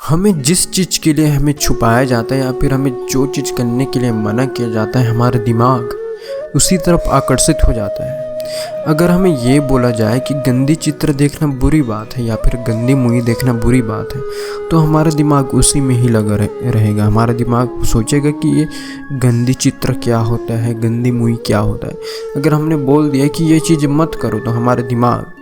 हमें जिस चीज़ के लिए हमें छुपाया जाता है या फिर हमें जो चीज़ करने के लिए मना किया जाता है, हमारा दिमाग उसी तरफ आकर्षित हो जाता है। अगर हमें ये बोला जाए कि गंदी चित्र देखना बुरी बात है या फिर गंदी मूवी देखना बुरी बात है, तो हमारा दिमाग उसी में ही लगा रहेगा। हमारा दिमाग सोचेगा कि ये गंदी चित्र क्या होता है, गंदी मूवी क्या होता है। अगर हमने बोल दिया कि ये चीज़ मत करो, तो हमारा दिमाग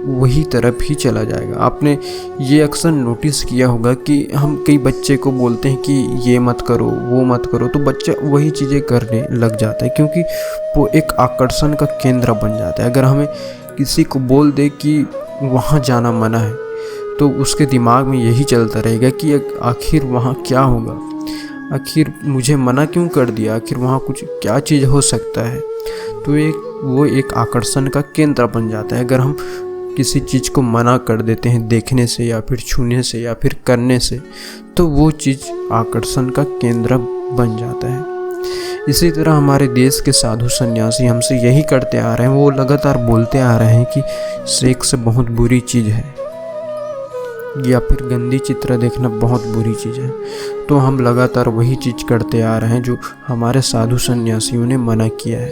वही तरफ ही चला जाएगा। आपने ये अक्सर नोटिस किया होगा कि हम कई बच्चे को बोलते हैं कि ये मत करो, वो मत करो, तो बच्चा वही चीज़ें करने लग जाता है, क्योंकि वो एक आकर्षण का केंद्र बन जाता है। अगर हमें किसी को बोल दे कि वहाँ जाना मना है, तो उसके दिमाग में यही चलता रहेगा कि आखिर वहाँ क्या होगा, आखिर मुझे मना क्यों कर दिया, आखिर वहाँ कुछ क्या चीज़ हो सकता है। तो वो एक आकर्षण का केंद्र बन जाता है। अगर हम किसी चीज़ को मना कर देते हैं देखने से या फिर छूने से या फिर करने से, तो वो चीज़ आकर्षण का केंद्र बन जाता है। इसी तरह हमारे देश के साधु सन्यासी हमसे यही करते आ रहे हैं। वो लगातार बोलते आ रहे हैं कि सेक्स बहुत बुरी चीज़ है या फिर गंदी चित्र देखना बहुत बुरी चीज़ है। तो हम लगातार वही चीज़ करते आ रहे हैं जो हमारे साधु सन्यासियों ने मना किया है।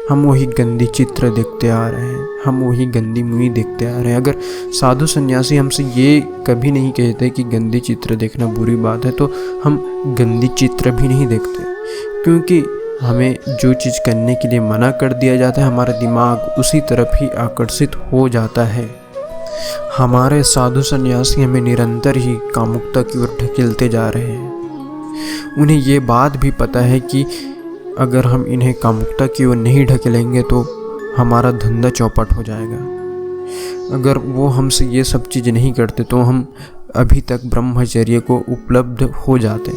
हम वही गंदी चित्र देखते आ रहे हैं, हम वही गंदी मूवी देखते आ रहे हैं। अगर साधु सन्यासी हमसे ये कभी नहीं कहते कि गंदी चित्र देखना बुरी बात है, तो हम गंदी चित्र भी नहीं देखते, क्योंकि हमें जो चीज़ करने के लिए मना कर दिया जाता है, हमारा दिमाग उसी तरफ ही आकर्षित हो जाता है। हमारे साधु सन्यासी हमें निरंतर ही कामुकता की ओर ढकेलते जा रहे हैं। उन्हें ये बात भी पता है कि अगर हम इन्हें कामुकता की ओर नहीं ढकेलेंगे तो हमारा धंधा चौपट हो जाएगा। अगर वो हमसे ये सब चीज़ नहीं करते तो हम अभी तक ब्रह्मचर्य को उपलब्ध हो जाते,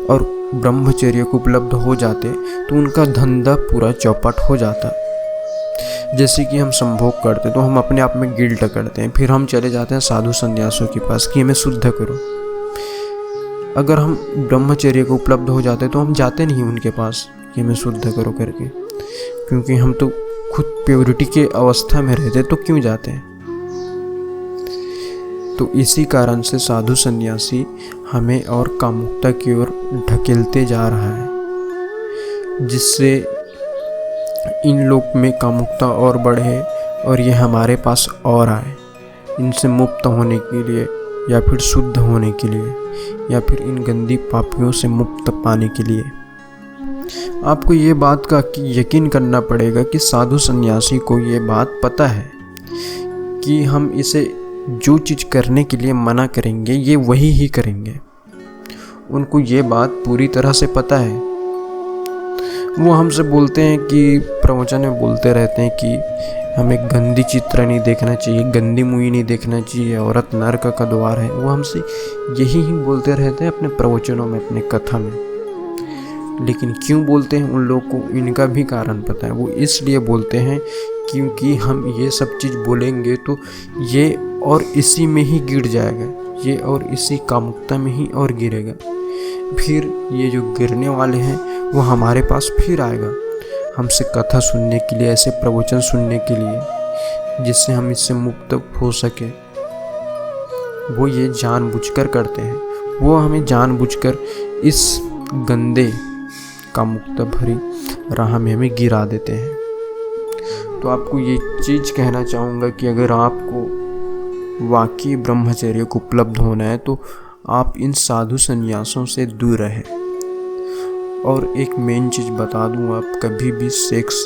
और ब्रह्मचर्य को उपलब्ध हो जाते तो उनका धंधा पूरा चौपट हो जाता। जैसे कि हम संभोग करते तो हम अपने आप में गिल्ट करते हैं, फिर हम चले जाते हैं साधु संन्यासियों के पास कि हमें शुद्ध करो। अगर हम ब्रह्मचर्य को उपलब्ध हो जाते तो हम जाते नहीं उनके पास कि हमें शुद्ध करो करके, क्योंकि हम तो खुद प्योरिटी के अवस्था में रहते, तो क्यों जाते हैं। तो इसी कारण से साधु सन्यासी हमें और कामुकता की ओर ढकेलते जा रहा है, जिससे इन लोक में कामुकता और बढ़े और ये हमारे पास और आए, इनसे मुक्त होने के लिए या फिर शुद्ध होने के लिए या फिर इन गंदी पापियों से मुक्त पाने के लिए। आपको ये बात का यकीन करना पड़ेगा कि साधु सन्यासी को ये बात पता है कि हम इसे जो चीज़ करने के लिए मना करेंगे ये वही ही करेंगे। उनको ये बात पूरी तरह से पता है। वो हमसे बोलते हैं कि प्रवचन में बोलते रहते हैं कि हमें गंदी चित्र नहीं देखना चाहिए, गंदी मूवी नहीं देखना चाहिए, औरत नर्क का द्वार है। वो हमसे यही ही बोलते रहते हैं अपने प्रवचनों में, अपने कथा में। लेकिन क्यों बोलते हैं उन लोगों को इनका भी कारण पता है। वो इसलिए बोलते हैं क्योंकि हम ये सब चीज़ बोलेंगे तो ये और इसी में ही गिर जाएगा, ये और इसी कामुकता में ही और गिरेगा। फिर ये जो गिरने वाले हैं वो हमारे पास फिर आएगा हमसे कथा सुनने के लिए, ऐसे प्रवचन सुनने के लिए, जिससे हम इससे मुक्त हो सके। वो ये जानबूझकर करते हैं, वो हमें जानबूझकर इस गंदे कामुकता भरी राह में हमें गिरा देते हैं। तो आपको ये चीज़ कहना चाहूँगा कि अगर आपको वाकई ब्रह्मचर्य को उपलब्ध होना है तो आप इन साधु संन्यासों से दूर रहें। और एक मेन चीज़ बता दूँ, आप कभी भी सेक्स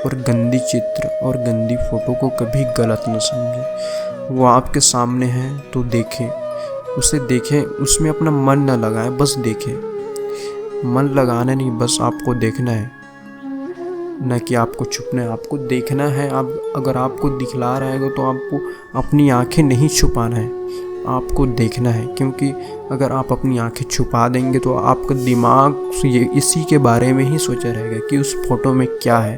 और गंदी चित्र और गंदी फ़ोटो को कभी गलत न समझें। वो आपके सामने है तो देखें, उसे देखें, उसमें अपना मन न लगाएं, बस देखें। मन लगाना नहीं, बस आपको देखना है, न कि आपको छुपना है, आपको देखना है। आप अगर आपको दिखला रहा है तो आपको अपनी आंखें नहीं छुपाना है, आपको देखना है। क्योंकि अगर आप अपनी आंखें छुपा देंगे तो आपका दिमाग ये इसी के बारे में ही सोचा रहेगा कि उस फोटो में क्या है,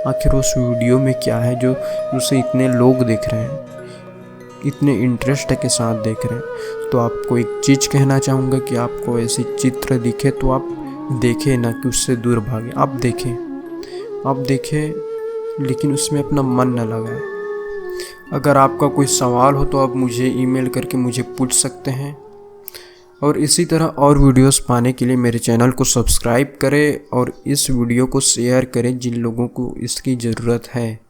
आखिर उस वीडियो में क्या है जो उसे इतने लोग देख रहे हैं, इतने इंटरेस्ट के साथ देख रहे हैं। तो आपको एक चीज़ कहना चाहूँगा कि आपको ऐसी चित्र दिखे तो आप देखें, ना कि उससे दूर भागे। आप देखें लेकिन उसमें अपना मन न लगाएं। अगर आपका कोई सवाल हो तो आप मुझे ईमेल करके मुझे पूछ सकते हैं। और इसी तरह और वीडियोस पाने के लिए मेरे चैनल को सब्सक्राइब करें और इस वीडियो को शेयर करें जिन लोगों को इसकी ज़रूरत है।